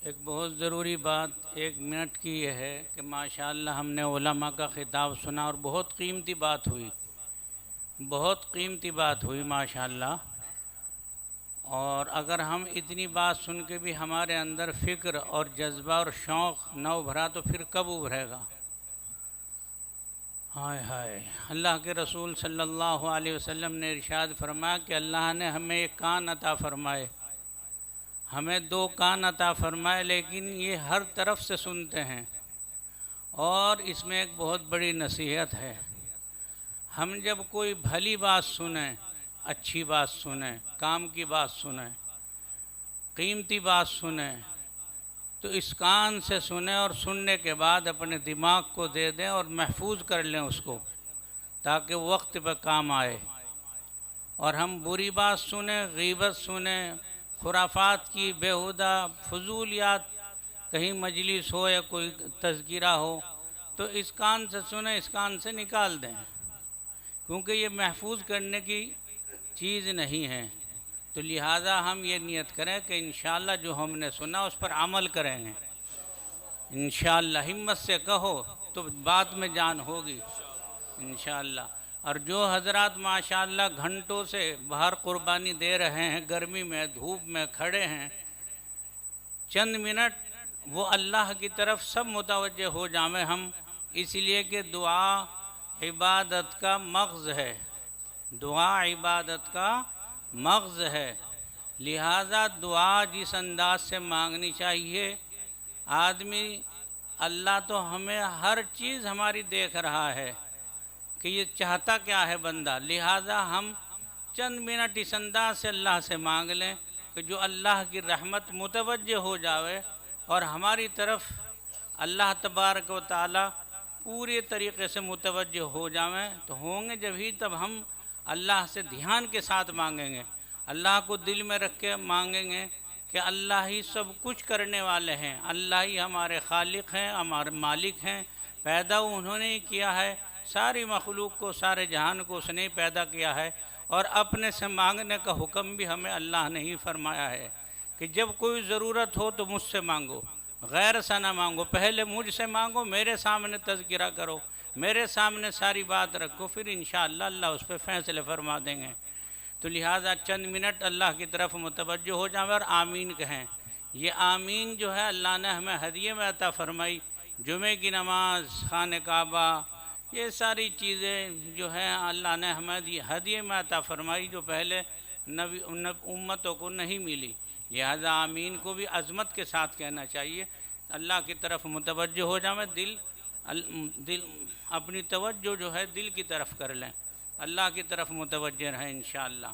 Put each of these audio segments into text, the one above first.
ایک بہت ضروری بات 1 منٹ کی یہ ہے کہ ماشاءاللہ ہم نے علماء کا خطاب سنا اور بہت قیمتی بات ہوئی، بہت قیمتی بات ہوئی ماشاءاللہ۔ اور اگر ہم اتنی بات سن کے بھی ہمارے اندر فکر اور جذبہ اور شوق نہ ابھرا تو پھر کب ابھرے گا؟ ہائے ہائے، اللہ کے رسول صلی اللہ علیہ وسلم نے ارشاد فرمایا کہ اللہ نے ہمیں ایک کان عطا فرمائے، ہمیں 2 کان عطا فرمائے، لیکن یہ ہر طرف سے سنتے ہیں۔ اور اس میں ایک بہت بڑی نصیحت ہے، ہم جب کوئی بھلی بات سنیں، اچھی بات سنیں، کام کی بات سنیں، قیمتی بات سنیں، تو اس کان سے سنیں اور سننے کے بعد اپنے دماغ کو دے دیں اور محفوظ کر لیں اس کو، تاکہ وقت پہ کام آئے۔ اور ہم بری بات سنیں، غیبت سنیں، خرافات کی بیہودہ فضولیات، کہیں مجلس ہو یا کوئی تذکرہ ہو، تو اس کان سے سنیں، اس کان سے نکال دیں، کیونکہ یہ محفوظ کرنے کی چیز نہیں ہے۔ تو لہٰذا ہم یہ نیت کریں کہ انشاءاللہ جو ہم نے سنا اس پر عمل کریں گے، انشاءاللہ ہمت سے کہو تو بات میں جان ہوگی انشاءاللہ۔ اور جو حضرات ماشاءاللہ گھنٹوں سے باہر قربانی دے رہے ہیں، گرمی میں دھوپ میں کھڑے ہیں، چند منٹ وہ اللہ کی طرف سب متوجہ ہو جائیں ہم، اس لیے کہ دعا عبادت کا مغز ہے، دعا عبادت کا مغز ہے۔ لہٰذا دعا جس انداز سے مانگنی چاہیے، آدمی اللہ تو ہمیں ہر چیز ہماری دیکھ رہا ہے کہ یہ چاہتا کیا ہے بندہ، لہٰذا ہم چند منٹ اس انداز سے اللہ سے مانگ لیں کہ جو اللہ کی رحمت متوجہ ہو جاوے اور ہماری طرف اللہ تبارک و تعالی پورے طریقے سے متوجہ ہو جاویں، تو ہوں گے جب ہی تب ہم اللہ سے دھیان کے ساتھ مانگیں گے، اللہ کو دل میں رکھ کے مانگیں گے کہ اللہ ہی سب کچھ کرنے والے ہیں، اللہ ہی ہمارے خالق ہیں، ہمارے مالک ہیں، پیدا انہوں نے ہی کیا ہے، ساری مخلوق کو، سارے جہان کو اس نے ہی پیدا کیا ہے۔ اور اپنے سے مانگنے کا حکم بھی ہمیں اللہ نے ہی فرمایا ہے کہ جب کوئی ضرورت ہو تو مجھ سے مانگو، غیر سے نہ مانگو، پہلے مجھ سے مانگو، میرے سامنے تذکرہ کرو، میرے سامنے ساری بات رکھو، پھر انشاءاللہ اللہ اس پہ فیصلے فرما دیں گے۔ تو لہٰذا چند منٹ اللہ کی طرف متوجہ ہو جائیں اور آمین کہیں۔ یہ آمین جو ہے اللہ نے ہمیں ہدیے میں عطا فرمائی، جمعہ کی نماز، خانہ کعبہ، یہ ساری چیزیں جو ہیں اللہ نے ہمیں ہدیے میں عطا فرمائی، جو پہلے امتوں کو نہیں ملی۔ لہذا آمین کو بھی عظمت کے ساتھ کہنا چاہیے، اللہ کی طرف متوجہ ہو جائیں، دل اپنی توجہ جو ہے دل کی طرف کر لیں، اللہ کی طرف متوجہ رہیں انشاءاللہ۔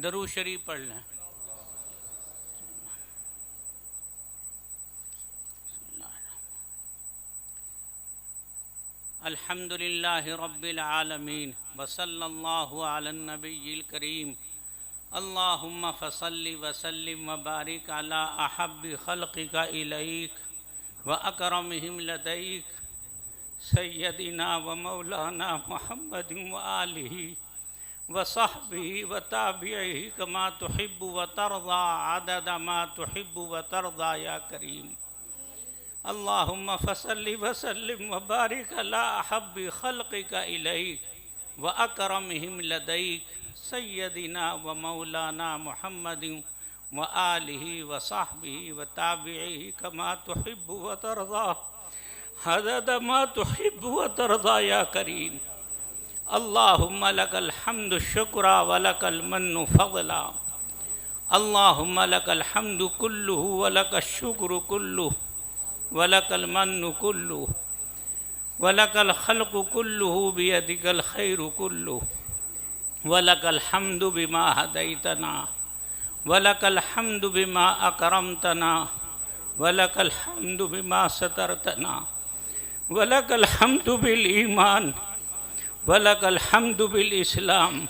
درود شریف پڑھ لیں۔ الحمدللہ رب العالمین وصلی اللہ علی النبی الکریم، اللہم فصل وسلم وبارک علی احب خلقک الیک واکرمہم لدیک سیدنا و مولانا محمد وآلہ وصحبہ وتابعہ کما تحب وترضى عدد ما تحب وترضى یا کریم۔ اللہم فصل وسلم وبارک علی احب خلقک الیک واکرمہم لدیک سیدنا و مولانا محمد وآلہ وصحبہ وتابعہ کما تحب وترضى عدد ما تحب وترضى یا کریم۔ اللہم لک الحمد شکرا ولک المن فضلا، اللہم لک الحمد کلہ ولک الشکر کلہ ولک المن کلہ ولک الخلق کلہ بیدک الخیر کلہ، ولک الحمد بما ہدیتنا ولک الحمد بما اکرمتنا ولک الحمد بما سترتنا ولک الحمد بالایمان ولک الحمد بالاسلام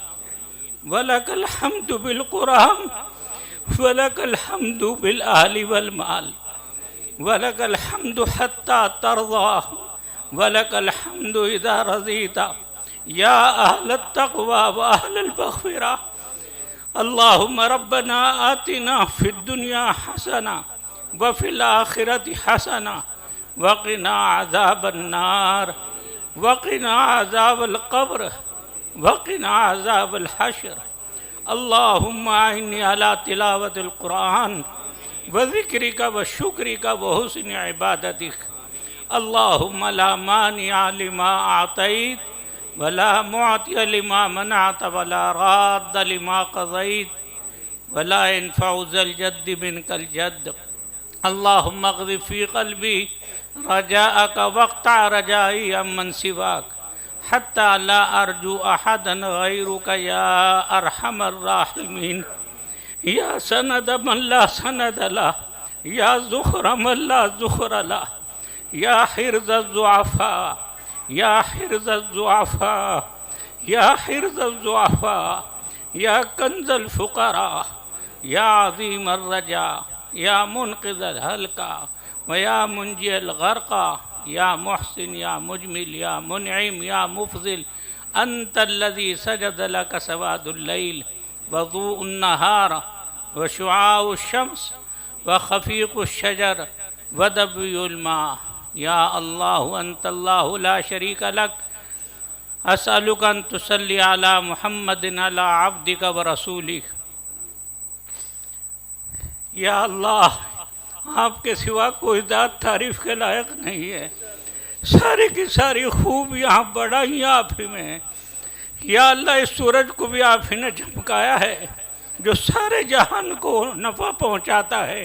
ولک الحمد بالقرآن ولک الحمد بالآل والمال ولک الحمد حتی ترضى ولک الحمد اذا رضیت یا اہل التقوی و اہل المغفرہ۔ اللہم ربنا آتنا فی الدنیا حسنہ وفی الآخرۃ حسنہ وقنا عذاب النار وقنا عذاب القبر وقنا عذاب الحشر اللہم اعنی علی تلاوت القرآن وذکرک وشکرک وحسن عبادتک اللہم لا مانع لما اعطیت ولا معطی لما منعت ولا راد لما قضیت ولا ينفع ذا الجد منك الجد اللہم اغذف فی قلبی رجاءک واقطع رجائی عمن سواک حتی لا ارجو احدا غیرک یا ارحم الراحمین یا سند من لا سند لا یا ذخر من لا ذخر لا یا حرز الضعفاء یا حرز الضعفاء یا حرز الضعفاء یا کنز الفقراء یا عظیم الرجاء یا منقذ الحلقہ ویا منجی الغرقہ یا محسن یا مجمل یا منعم یا مفضل انت الذي سجد لك سواد الليل وضوء النهار وشعاع الشمس وخفيق الشجر ودبي الماء یا اللہ انت اللہ لا شریک لک اسألک ان تصلی علی محمد علی عبدک ورسولک یا اللہ آپ کے سوا کوئی ذات تعریف کے لائق نہیں ہے، ساری کی ساری خوبیاں بڑائی آپ ہی میں ہیں۔ یا اللہ اس سورج کو بھی آپ ہی نے چمکایا ہے جو سارے جہان کو نفع پہنچاتا ہے،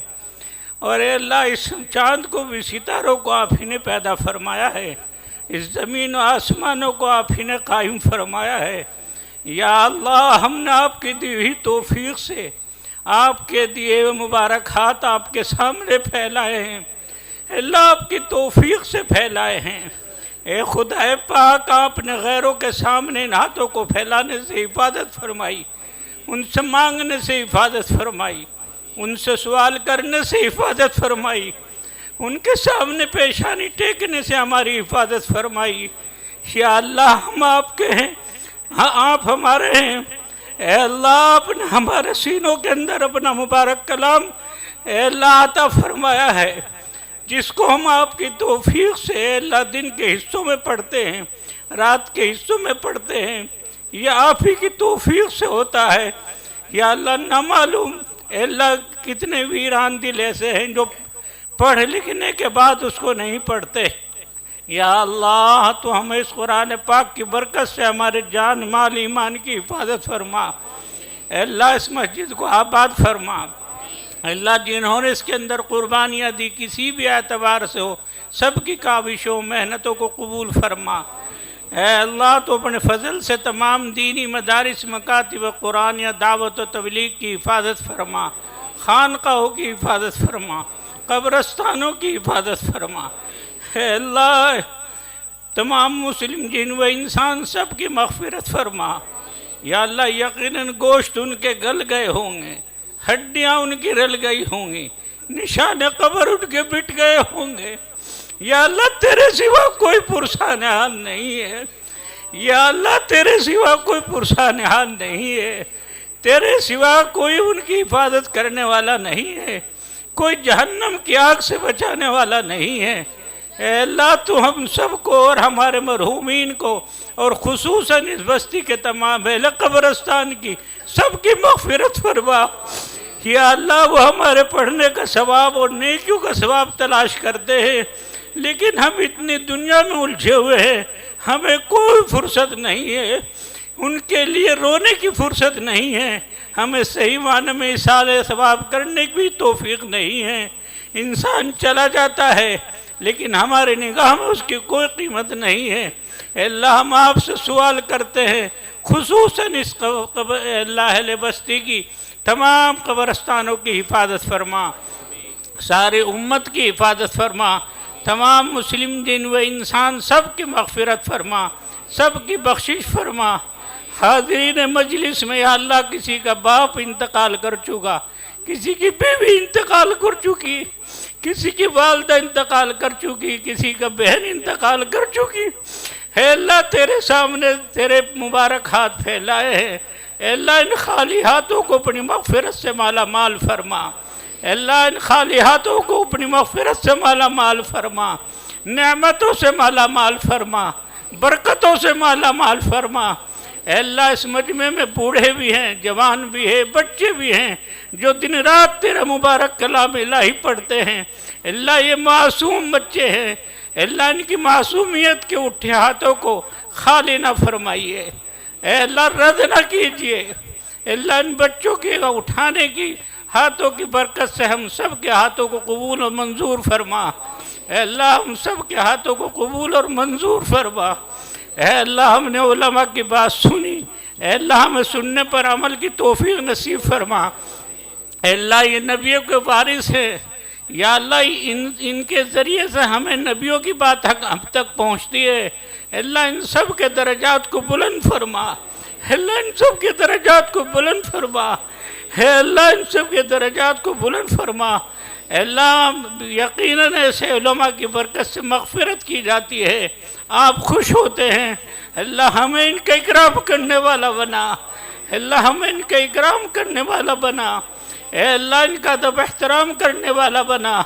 اور اے اللہ اس چاند کو بھی ستاروں کو آپ ہی نے پیدا فرمایا ہے، اس زمین و آسمانوں کو آپ ہی نے قائم فرمایا ہے۔ یا اللہ ہم نے آپ کی دی ہوئی توفیق سے آپ کے دیے ہوئے مبارک ہاتھ آپ کے سامنے پھیلائے ہیں، اللہ آپ کی توفیق سے پھیلائے ہیں۔ اے خدا پاک آپ نے غیروں کے سامنے ان ہاتھوں کو پھیلانے سے حفاظت فرمائی، ان سے مانگنے سے حفاظت فرمائی، ان سے سوال کرنے سے حفاظت فرمائی، ان کے سامنے پیشانی ٹیکنے سے ہماری حفاظت فرمائی۔ یا اللہ ہم آپ کے ہیں، ہاں آپ ہمارے ہیں۔ اے اللہ آپ نے ہمارے سینوں کے اندر اپنا مبارک کلام اے اللہ عطا فرمایا ہے، جس کو ہم آپ کی توفیق سے اے اللہ دن کے حصوں میں پڑھتے ہیں، رات کے حصوں میں پڑھتے ہیں، یہ آپ ہی کی توفیق سے ہوتا ہے۔ یا اللہ نہ معلوم اے اللہ کتنے ویران دل ایسے ہیں جو پڑھ لکھنے کے بعد اس کو نہیں پڑھتے۔ یا اللہ تو ہمیں اس قرآن پاک کی برکت سے ہمارے جان مال ایمان کی حفاظت فرما۔ اے اللہ اس مسجد کو آباد فرما۔ اللہ جنہوں نے اس کے اندر قربانیاں دی کسی بھی اعتبار سے ہو، سب کی کاوشوں محنتوں کو قبول فرما۔ اے اللہ تو اپنے فضل سے تمام دینی مدارس مکاتب قرآن یا دعوت و تبلیغ کی حفاظت فرما، خانقاہوں کی حفاظت فرما، قبرستانوں کی حفاظت فرما۔ اے اللہ تمام مسلم جن و انسان سب کی مغفرت فرما۔ یا اللہ یقیناً گوشت ان کے گل گئے ہوں گے، ہڈیاں ان کی رل گئی ہوں گی، نشان قبر ان کے مٹ گئے ہوں گے۔ یا اللہ تیرے سوا کوئی پرسان حال نہیں ہے، یا اللہ تیرے سوا کوئی پرسان حال نہیں ہے، تیرے سوا کوئی ان کی حفاظت کرنے والا نہیں ہے، کوئی جہنم کی آگ سے بچانے والا نہیں ہے۔ اے اللہ تو ہم سب کو اور ہمارے مرحومین کو اور خصوصاً اس بستی کے تمام اہل قبرستان کی سب کی مغفرت فرما۔ یا اللہ وہ ہمارے پڑھنے کا ثواب اور نیکیوں کا ثواب تلاش کرتے ہیں، لیکن ہم اتنی دنیا میں الجھے ہوئے ہیں، ہمیں کوئی فرصت نہیں ہے، ان کے لیے رونے کی فرصت نہیں ہے، ہمیں صحیح معنی میں احسان ثواب کرنے کی بھی توفیق نہیں ہے۔ انسان چلا جاتا ہے لیکن ہمارے نگاہ میں اس کی کوئی قیمت نہیں ہے۔ اے اللہ ہم آپ سے سوال کرتے ہیں، خصوصاً اس اللہ اہل بستی کی تمام قبرستانوں کی حفاظت فرما، ساری امت کی حفاظت فرما، تمام مسلم جن و انسان سب کی مغفرت فرما، سب کی بخشش فرما۔ حاضرین مجلس میں یا اللہ کسی کا باپ انتقال کر چکا، کسی کی بیوی انتقال کر چکی، کسی کی والدہ انتقال کر چکی، کسی کا بہن انتقال کر چکی۔ اے اللہ تیرے سامنے تیرے مبارک ہاتھ پھیلائے ہیں، اے اللہ ان خالی ہاتھوں کو اپنی مغفرت سے مالا مال فرما۔ اللہ ان خالی ہاتھوں کو اپنی مغفرت سے مالا مال فرما، نعمتوں سے مالا مال فرما، برکتوں سے مالا مال فرما۔ اے اللہ اس مجمع میں بوڑھے بھی ہیں، جوان بھی ہیں، بچے بھی ہیں جو دن رات تیرا مبارک کلام الہی پڑھتے ہیں۔ اللہ یہ معصوم بچے ہیں، اللہ ان کی معصومیت کے اٹھے ہاتھوں کو خالی نہ فرمائیے، اے اللہ رد نہ کیجئے۔ اللہ ان بچوں کے اٹھانے کی ہاتھوں کی برکت سے ہم سب کے ہاتھوں کو قبول و منظور فرما۔ اے اللہ ہم سب کے ہاتھوں کو قبول اور منظور فرما۔ اے اللہ ہم نے علماء کی بات سنی، اے اللہ ہمیں سننے پر عمل کی توفیق نصیب فرما۔ اے اللہ یہ نبیوں کے وارث ہیں، یا اللہ ان کے ذریعے سے ہمیں نبیوں کی بات ہم تک پہنچتی ہے۔ اے اللہ ان سب کے درجات کو بلند فرما، اے اللہ ان سب کے درجات کو بلند فرما، اے اللہ ان سب کے درجات کو بلند فرما۔ اے اللہ یقیناً ایسے علماء کی برکت سے مغفرت کی جاتی ہے، آپ خوش ہوتے ہیں۔ اللہ ہمیں ان کا اکرام کرنے والا بنا، اللہ ہمیں ان کا اکرام کرنے والا بنا، اے اللہ ان کا ادب احترام کرنے والا بنا۔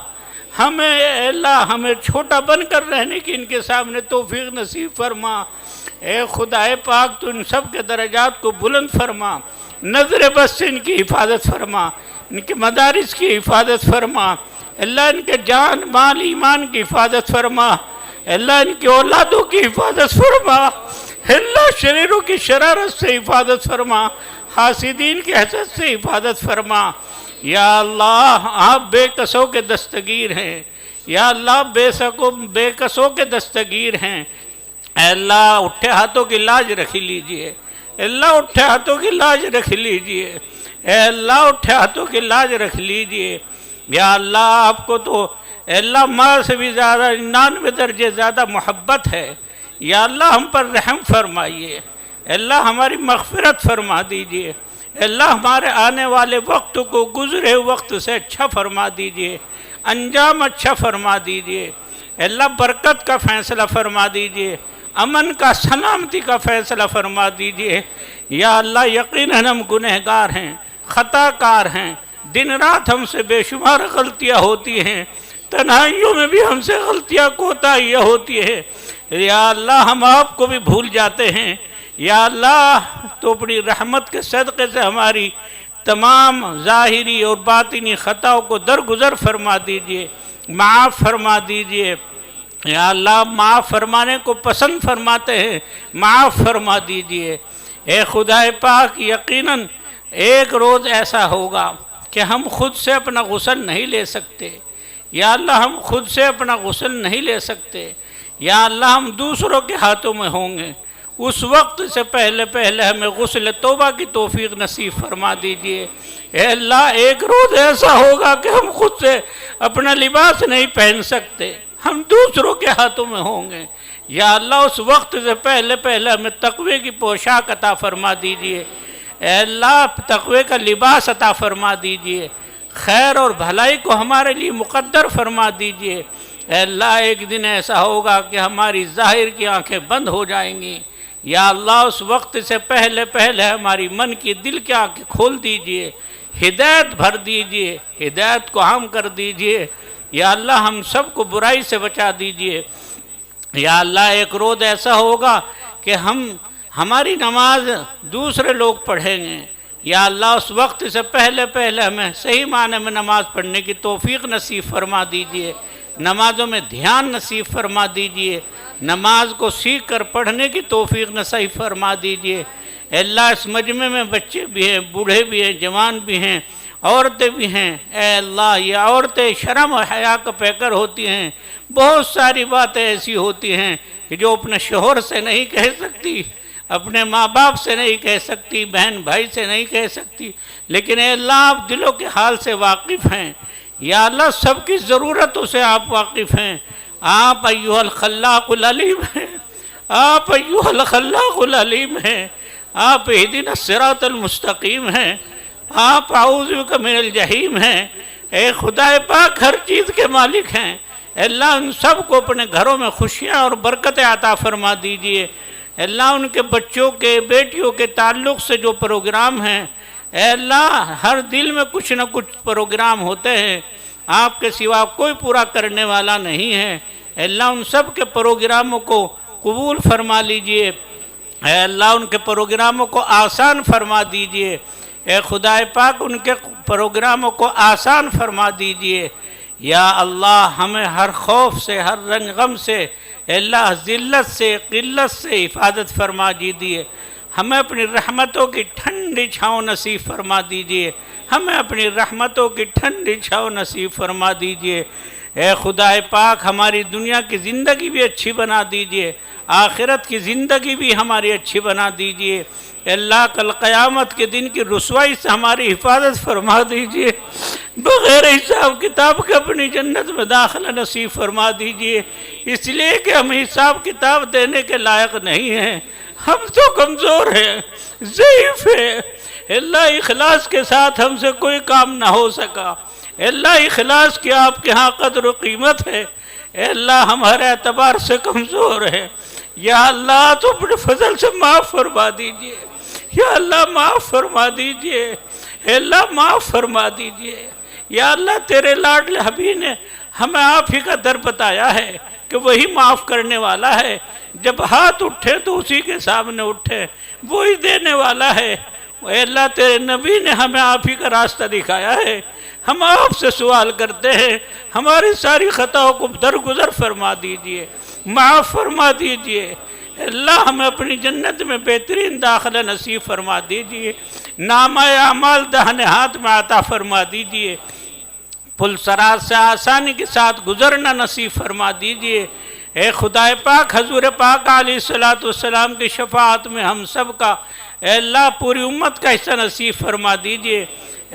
ہمیں اے اللہ ہمیں چھوٹا بن کر رہنے کی ان کے سامنے توفیق نصیب فرما۔ اے خدا پاک تو ان سب کے درجات کو بلند فرما، نظر بس سے ان کی حفاظت فرما، ان کے مدارس کی حفاظت فرما، اللہ ان کے جان مال ایمان کی حفاظت فرما، اللہ ان کی اولادوں کی حفاظت فرما، اللہ شریروں کی شرارت سے حفاظت فرما، حاسدین کی حسد سے حفاظت فرما۔ یا اللہ آپ بے کسوں کے دستگیر ہیں، یا اللہ بے کسوں کے دستگیر ہیں۔ اے اللہ اٹھے ہاتھوں کی لاج رکھ لیجئے، اللہ اٹھے ہاتھوں کی لاج رکھ لیجئے، اے اللہ اٹھے ہاتھوں کی لاج رکھ لیجئے۔ یا اللہ آپ کو تو اے اللہ ماں سے بھی زیادہ 99 درجے زیادہ محبت ہے، یا اللہ ہم پر رحم فرمائیے، اے اللہ ہماری مغفرت فرما دیجئے، اے اللہ ہمارے آنے والے وقت کو گزرے وقت سے اچھا فرما دیجئے، انجام اچھا فرما دیجئے، اے اللہ برکت کا فیصلہ فرما دیجئے، امن کا سلامتی کا فیصلہ فرما دیجئے۔ یا اللہ یقیناً ہم گنہگار ہیں، خطا کار ہیں، دن رات ہم سے بے شمار غلطیاں ہوتی ہیں، تنہائیوں میں بھی ہم سے غلطیاں کوتاہیاں ہوتی ہیں۔ یا اللہ ہم آپ کو بھی بھول جاتے ہیں، یا اللہ تو اپنی رحمت کے صدقے سے ہماری تمام ظاہری اور باطنی خطاؤں کو درگزر فرما دیجئے، معاف فرما دیجئے۔ یا اللہ معاف فرمانے کو پسند فرماتے ہیں، معاف فرما دیجئے۔ اے خدا پاک یقیناً ایک روز ایسا ہوگا کہ ہم خود سے اپنا غسل نہیں لے سکتے، یا اللہ ہم خود سے اپنا غسل نہیں لے سکتے، یا اللہ ہم دوسروں کے ہاتھوں میں ہوں گے۔ اس وقت سے پہلے ہمیں غسل توبہ کی توفیق نصیب فرما دیجئے۔ اے اللہ ایک روز ایسا ہوگا کہ ہم خود سے اپنا لباس نہیں پہن سکتے، ہم دوسروں کے ہاتھوں میں ہوں گے۔ یا اللہ اس وقت سے پہلے ہمیں تقوی کی پوشاک عطا فرما دیجئے، اے اللہ تقوی کا لباس عطا فرما دیجئے، خیر اور بھلائی کو ہمارے لیے مقدر فرما دیجئے۔ اے اللہ ایک دن ایسا ہوگا کہ ہماری ظاہر کی آنکھیں بند ہو جائیں گی، یا اللہ اس وقت سے پہلے ہماری من کی دل کی آنکھیں کھول دیجئے، ہدایت بھر دیجئے، ہدایت کو عام کر دیجئے۔ یا اللہ ہم سب کو برائی سے بچا دیجئے۔ یا اللہ ایک روز ایسا ہوگا کہ ہماری نماز دوسرے لوگ پڑھیں گے، یا اللہ اس وقت سے پہلے ہمیں صحیح معنی میں نماز پڑھنے کی توفیق نصیب فرما دیجئے، نمازوں میں دھیان نصیب فرما دیجئے، نماز کو سیکھ کر پڑھنے کی توفیق نصیب فرما دیجئے۔ اے اللہ اس مجمع میں بچے بھی ہیں، بوڑھے بھی ہیں، جوان بھی ہیں، عورتیں بھی ہیں۔ اے اللہ یہ عورتیں شرم و حیا کا پیکر ہوتی ہیں، بہت ساری باتیں ایسی ہوتی ہیں کہ جو اپنے شوہر سے نہیں کہہ سکتی، اپنے ماں باپ سے نہیں کہہ سکتی، بہن بھائی سے نہیں کہہ سکتی، لیکن اے اللہ آپ دلوں کے حال سے واقف ہیں، یا اللہ سب کی ضرورتوں سے آپ واقف ہیں۔ آپ ایھا الخلاق العلیم ہیں، آپ ایھا الخلاق العلیم ہیں، آپ اہدنا الصراط المستقیم ہیں، آپ اعوذ بک من الجحیم ہیں۔ اے خدا پاک ہر چیز کے مالک ہیں، اللہ ان سب کو اپنے گھروں میں خوشیاں اور برکتیں عطا فرما دیجئے۔ اللہ ان کے بچوں کے بیٹیوں کے تعلق سے جو پروگرام ہیں، اے اللہ ہر دل میں کچھ نہ کچھ پروگرام ہوتے ہیں، آپ کے سوا کوئی پورا کرنے والا نہیں ہے۔ اے اللہ ان سب کے پروگراموں کو قبول فرما لیجئے، اے اللہ ان کے پروگراموں کو آسان فرما دیجئے، اے خدا پاک ان کے پروگراموں کو آسان فرما دیجئے۔ یا اللہ ہمیں ہر خوف سے، ہر رنج غم سے، اے اللہ ذلت سے، قلت سے حفاظت فرما دیجئے، ہمیں اپنی رحمتوں کی ٹھنڈی چھاؤں نصیب فرما دیجئے، ہمیں اپنی رحمتوں کی ٹھنڈی چھاؤں نصیب فرما دیجئے۔ اے خدا پاک ہماری دنیا کی زندگی بھی اچھی بنا دیجئے، آخرت کی زندگی بھی ہماری اچھی بنا دیجئے۔ اے اللہ کل قیامت کے دن کی رسوائی سے ہماری حفاظت فرما دیجئے، بغیر حساب کتاب کے اپنی جنت میں داخلہ نصیب فرما دیجئے، اس لیے کہ ہم حساب کتاب دینے کے لائق نہیں ہیں، ہم تو کمزور ہیں، ضعیف ہیں۔ اے اللہ اخلاص کے ساتھ ہم سے کوئی کام نہ ہو سکا، اے اللہ اخلاص کی آپ کے ہاں قدر و قیمت ہے، اے اللہ ہمارے اعتبار سے کمزور ہے، یا اللہ تو اپنے فضل سے معاف فرما دیجئے، یا اللہ معاف فرما دیجئے، اے اللہ معاف فرما دیجئے۔ یا اللہ تیرے لاڈلے حبیب نے ہمیں آپ ہی کا در بتایا ہے کہ وہی معاف کرنے والا ہے، جب ہاتھ اٹھے تو اسی کے سامنے اٹھے، وہی دینے والا ہے۔ اے اللہ تیرے نبی نے ہمیں آپ ہی کا راستہ دکھایا ہے، ہم آپ سے سوال کرتے ہیں ہماری ساری خطاؤں کو درگزر فرما دیجئے، معاف فرما دیجئے۔ اللہ ہمیں اپنی جنت میں بہترین داخلہ نصیب فرما دیجئے، نامہ اعمال دہنے ہاتھ میں عطا فرما دیجئے، پل صراط سے آسانی کے ساتھ گزرنا نصیب فرما دیجئے۔ اے خدا پاک حضور پاک علیہ السلام کی شفاعت میں ہم سب کا، اے اللہ پوری امت کا حصہ نصیب فرما دیجئے۔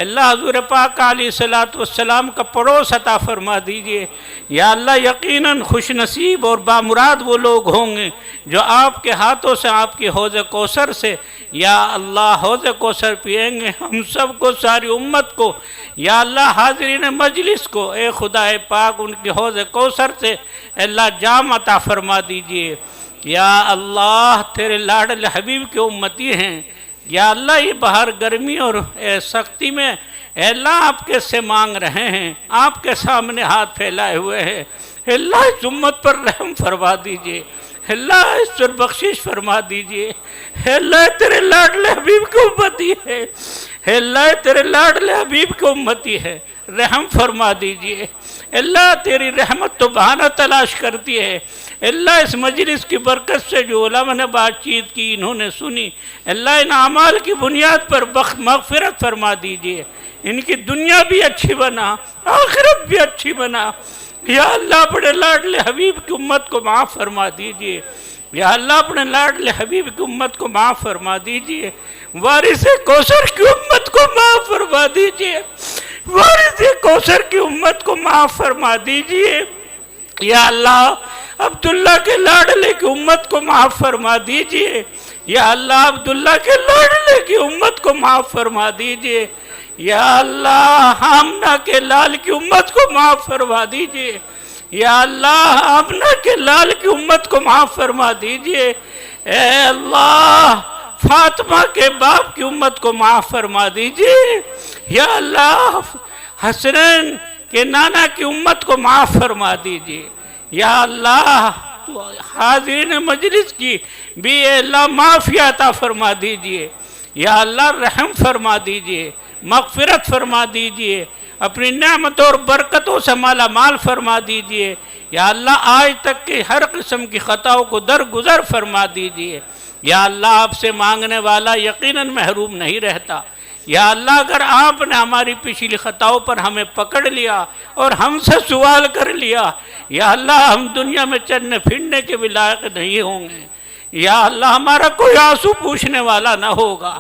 اللہ حضور پاک علیہ السلام کا پڑوس عطا فرما دیجئے۔ یا اللہ یقیناً خوش نصیب اور بامراد وہ لوگ ہوں گے جو آپ کے ہاتھوں سے آپ کی حوض کوثر سے یا اللہ حوض کوثر پئیں گے، ہم سب کو، ساری امت کو، یا اللہ حاضرین مجلس کو، اے خدا پاک ان کی حوض کوثر سے اے اللہ جام عطا فرما دیجئے۔ یا اللہ تیرے لاڈلے حبیب کے امتی ہیں، یا اللہ یہ باہر گرمی اور سختی میں اے اللہ آپ کے سے مانگ رہے ہیں، آپ کے سامنے ہاتھ پھیلائے ہوئے ہیں، اے اللہ اس امت پر رحم فرما دیجئے، اے اللہ اس پر بخشش فرما دیجئے۔ اے اللہ تیرے لاڈلے حبیب کی امتی ہے، اے اللہ تیرے لاڈلے حبیب کی امتی ہے، رحم فرما دیجئے۔ اللہ تیری رحمت تو بہانہ تلاش کرتی ہے، اللہ اس مجلس کی برکت سے جو علماء نے بات چیت کی، انہوں نے سنی، اللہ ان اعمال کی بنیاد پر مغفرت فرما دیجئے، ان کی دنیا بھی اچھی بنا، آخرت بھی اچھی بنا۔ یا اللہ اپنے لاڈلے حبیب کی امت کو معاف فرما دیجئے، یا اللہ اپنے لاڈلے حبیب کی امت کو معاف فرما دیجئے، وارث کوثر کی امت کو معاف فرما دیجئے، وارث کوثر کی امت کو معاف فرما دیجئے۔ یا اللہ عبداللہ کے لاڈلے کی امت کو معاف فرما دیجئے، یا اللہ عبداللہ کے لاڈلے کی امت کو معاف فرما دیجئے، یا اللہ آمنہ کے لال کی امت کو معاف فرما دیجئے، یا اللہ آمنہ کے لال کی امت کو معاف فرما دیجئے، اے اللہ فاطمہ کے باپ کی امت کو معاف فرما دیجئے، یا اللہ حسنین کے نانا کی امت کو معاف فرما دیجئے، یا اللہ حاضرین مجلس کی بھی اے اللہ معافی عطا فرما دیجئے، یا اللہ رحم فرما دیجئے، مغفرت فرما دیجئے، اپنی نعمتوں اور برکتوں سے مالا مال فرما دیجئے، یا اللہ آج تک کی ہر قسم کی خطاؤں کو درگزر فرما دیجئے۔ یا اللہ آپ سے مانگنے والا یقیناً محروم نہیں رہتا، یا اللہ اگر آپ نے ہماری پچھلی خطاؤں پر ہمیں پکڑ لیا اور ہم سے سوال کر لیا، یا اللہ ہم دنیا میں چلنے پھرنے کے بھی لائق نہیں ہوں گے، یا اللہ ہمارا کوئی آنسو پوچھنے والا نہ ہوگا،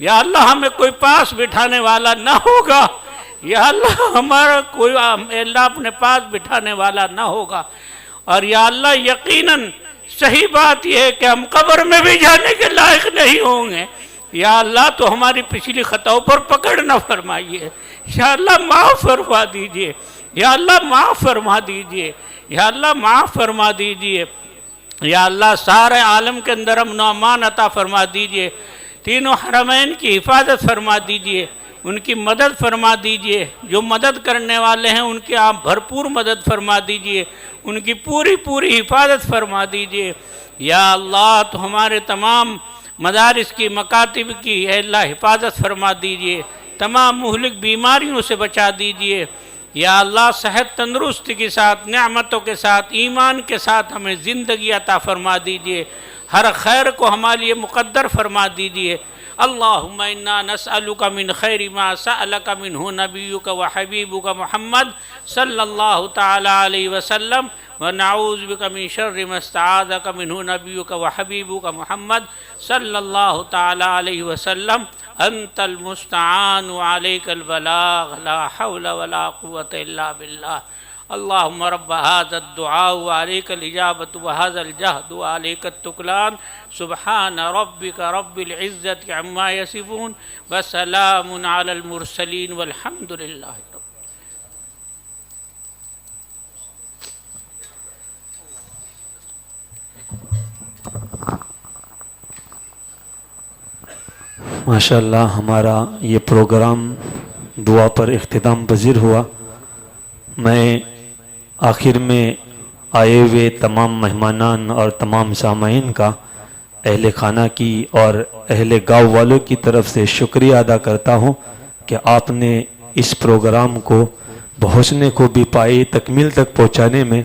یا اللہ ہمیں کوئی پاس بٹھانے والا نہ ہوگا، یا اللہ ہمارا کوئی اللہ اپنے پاس بٹھانے والا نہ ہوگا، اور یا اللہ یقیناً صحیح بات یہ ہے کہ ہم قبر میں بھی جانے کے لائق نہیں ہوں گے، یا اللہ تو ہماری پچھلی خطاؤں پر پکڑ نہ فرمائیے، یا اللہ معاف فرما دیجئے، یا اللہ معاف فرما دیجئے، یا اللہ معاف فرما دیجئے، یا اللہ سارے عالم کے اندر امن و امان عطا فرما دیجئے، تینوں حرمین کی حفاظت فرما دیجئے، ان کی مدد فرما دیجئے، جو مدد کرنے والے ہیں ان کی آپ بھرپور مدد فرما دیجئے، ان کی پوری حفاظت فرما دیجئے۔ یا اللہ تو ہمارے تمام مدارس کی، مکاتب کی اے اللہ حفاظت فرما دیجئے، تمام مہلک بیماریوں سے بچا دیجئے۔ یا اللہ صحت تندرستی کے ساتھ، نعمتوں کے ساتھ، ایمان کے ساتھ ہمیں زندگی عطا فرما دیجئے، ہر خیر کو ہمارے لیے مقدر فرما دیجئے۔ اللہم انا نسألک من خیر ما سألک منہ نبیک و حبیبک محمد صلی اللہ تعالی علیہ وسلم ونعوذ بک من شر ما استعاذک منہ نبیک و حبیبک محمد صلی اللہ تعالی علیہ وسلم انت المستعان وعلیک البلاغ لا حول ولا قوة الا باللہ۔ اللہم رب هذا الدعاء وعلیک الاجابت وهذا الجہد وعلیک التکلان سبحان ربک رب العزت عما یصفون وسلام علی المرسلین والحمد للہ رب۔ ماشاءاللہ ہمارا یہ پروگرام دعا پر اختتام پذیر ہوا۔ میں آخر میں آئے ہوئے تمام مہمانان اور تمام سامعین کا اہل خانہ کی اور اہل گاؤں والوں کی طرف سے شکریہ ادا کرتا ہوں کہ آپ نے اس پروگرام کو بحسن خوبی پائی تکمیل تک پہنچانے میں